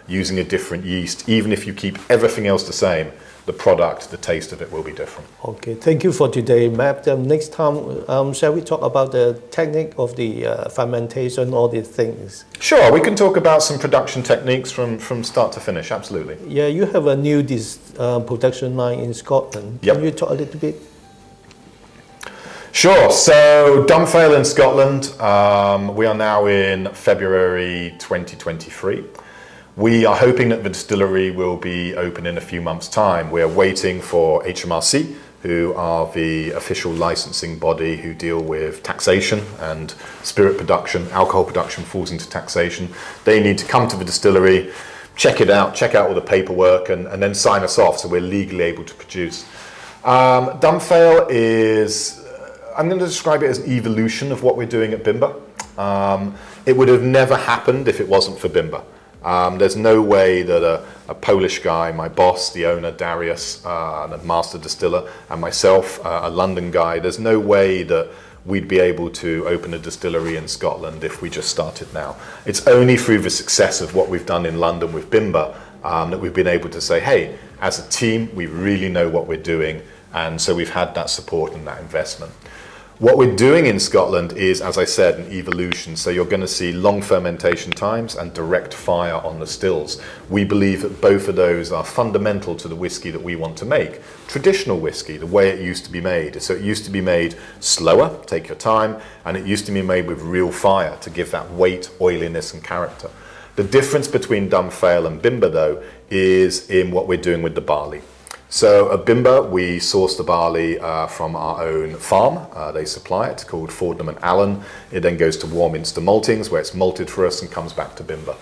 using a different yeast, even if you keep everything else the same, the product, the taste of it will be different. Okay, thank you for today, Matt. Next time, shall we talk about the technique of the fermentation, all these things? Sure, we can talk about some production techniques from start to finish, absolutely. Yeah, you have a new production line in Scotland. Yep. Can you talk a little bit? Sure, so Dunfale in Scotland, we are now in February 2023. We are hoping that the distillery will be open in a few months' time. We are waiting for HMRC, who are the official licensing body who deal with taxation, and spirit production, alcohol production falls into taxation. They need to come to the distillery, check it out, check out all the paperwork, and then sign us off so we're legally able to produce. Dunfale is, I'm going to describe it as an evolution of what we're doing at Bimber. It would have never happened if it wasn't for Bimber. There's no way that a Polish guy, my boss, the owner, Darius, the master distiller, and myself, a London guy, there's no way that we'd be able to open a distillery in Scotland if we just started now. It's only through the success of what we've done in London with Bimber that we've been able to say, hey, as a team, we really know what we're doing, and so we've had that support and that investment. What we're doing in Scotland is, as I said, an evolution. So you're going to see long fermentation times and direct fire on the stills. We believe that both of those are fundamental to the whiskey that we want to make. Traditional whiskey, the way it used to be made. So it used to be made slower, take your time, and it used to be made with real fire to give that weight, oiliness, and character. The difference between Dunfale and Bimber, though, is in what we're doing with the barley. So at Bimber, we source the barley from our own farm. They supply it, called Fordham and Allen. It then goes to Warminster Maltings, where it's malted for us and comes back to Bimber.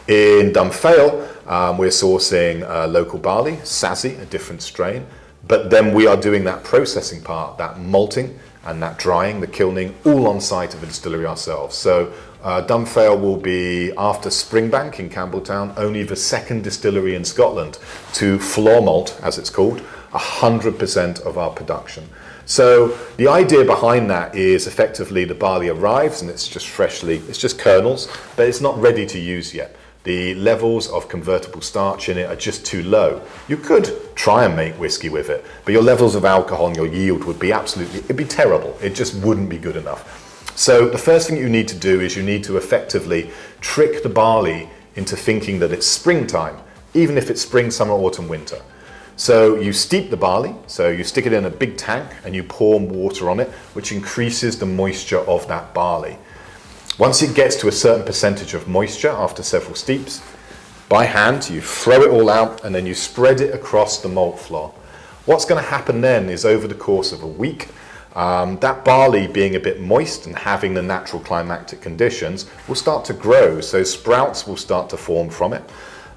In Dunfale, we're sourcing local barley, Sassy, a different strain. But then we are doing that processing part, that malting and that drying, the kilning, all on site of the distillery ourselves. So Dunfale will be, after Springbank in Campbelltown, only the second distillery in Scotland to floor malt, as it's called, 100% of our production. So the idea behind that is effectively the barley arrives and it's just freshly, it's just kernels, but it's not ready to use yet. The levels of convertible starch in it are just too low. You could try and make whiskey with it, but your levels of alcohol and your yield would be absolutely, it'd be terrible. It just wouldn't be good enough. So the first thing you need to do is you need to effectively trick the barley into thinking that it's springtime, even if it's spring, summer, autumn, winter. So you steep the barley, so you stick it in a big tank and you pour water on it, which increases the moisture of that barley. Once it gets to a certain percentage of moisture after several steeps, by hand you throw it all out and then you spread it across the malt floor. What's going to happen then is over the course of a week, that barley being a bit moist and having the natural climactic conditions will start to grow, so sprouts will start to form from it.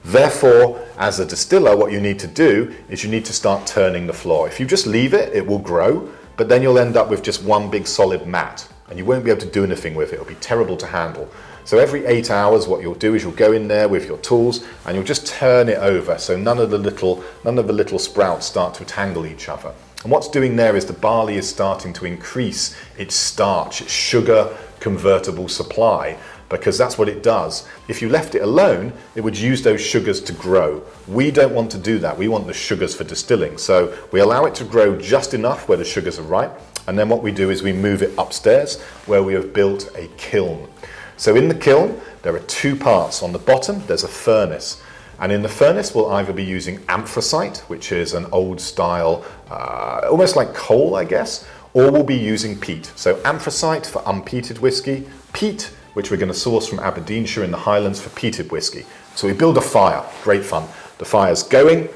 Therefore, as a distiller, what you need to do is you need to start turning the floor. If you just leave it, it will grow, but then you'll end up with just one big solid mat and you won't be able to do anything with it. It'll be terrible to handle. So every 8 hours, what you'll do is you'll go in there with your tools and you'll just turn it over so none of the little sprouts start to tangle each other. And what's doing there is the barley is starting to increase its starch, its sugar convertible supply, because that's what it does. If you left it alone, it would use those sugars to grow. We don't want to do that. We want the sugars for distilling. So we allow it to grow just enough where the sugars are right. And then what we do is we move it upstairs where we have built a kiln. So in the kiln, there are two parts. On the bottom, there's a furnace. And in the furnace, we'll either be using anthracite, which is an old style, almost like coal, I guess, or we'll be using peat. So anthracite for unpeated whiskey, peat, which we're going to source from Aberdeenshire in the Highlands for peated whiskey. So we build a fire, great fun. The fire's going,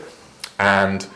and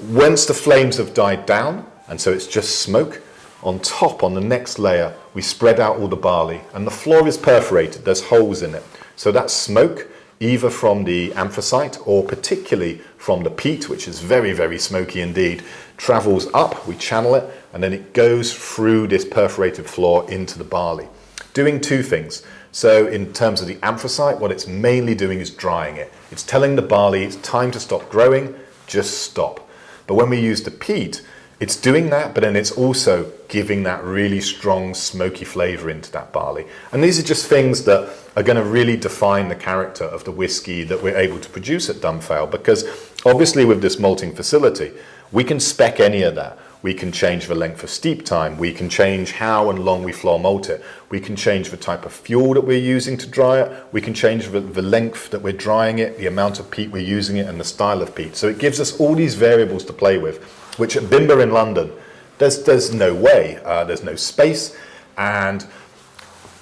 once the flames have died down, and so it's just smoke, on top, on the next layer, we spread out all the barley, and the floor is perforated, there's holes in it. So that smoke, either from the anthracite or particularly from the peat, which is very, very smoky indeed, travels up, we channel it, and then it goes through this perforated floor into the barley. Doing two things. So in terms of the anthracite, what it's mainly doing is drying it. It's telling the barley it's time to stop growing, just stop. But when we use the peat, It's doing that, but then it's also giving that really strong smoky flavour into that barley. And these are just things that are going to really define the character of the whiskey that we're able to produce at Dumfale, because obviously with this malting facility, we can spec any of that. We can change the length of steep time, we can change how and long we floor malt it, we can change the type of fuel that we're using to dry it, we can change the length that we're drying it, the amount of peat we're using it, and the style of peat. So it gives us all these variables to play with, which at Bimber in London, there's no way, there's no space. And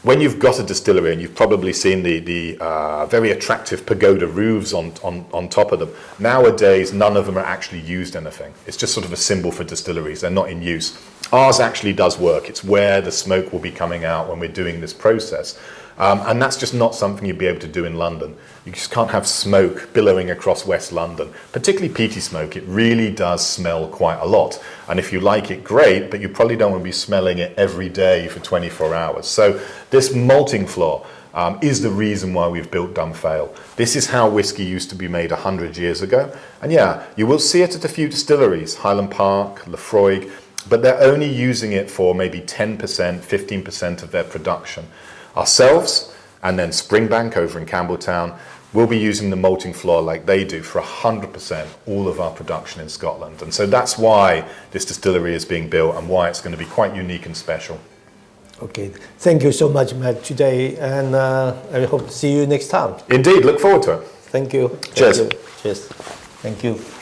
when you've got a distillery, and you've probably seen the very attractive pagoda roofs on top of them, nowadays none of them are actually used anything. It's just sort of a symbol for distilleries. They're not in use. Ours actually does work. It's where the smoke will be coming out when we're doing this process. And that's just not something you'd be able to do in London. You just can't have smoke billowing across West London, particularly peaty smoke. It really does smell quite a lot. And if you like it, great, but you probably don't want to be smelling it every day for 24 hours. So this malting floor is the reason why we've built Dumfale. This is how whiskey used to be made 100 years ago. And yeah, you will see it at a few distilleries, Highland Park, Lefroy, but they're only using it for maybe 10%, 15% of their production. Ourselves, and then Springbank over in Campbelltown, will be using the malting floor like they do for 100% all of our production in Scotland. And so that's why this distillery is being built and why it's going to be quite unique and special. Okay, thank you so much, Matt, today, and I hope to see you next time. Indeed, look forward to it. Thank you. Cheers. Thank you. Cheers. Thank you.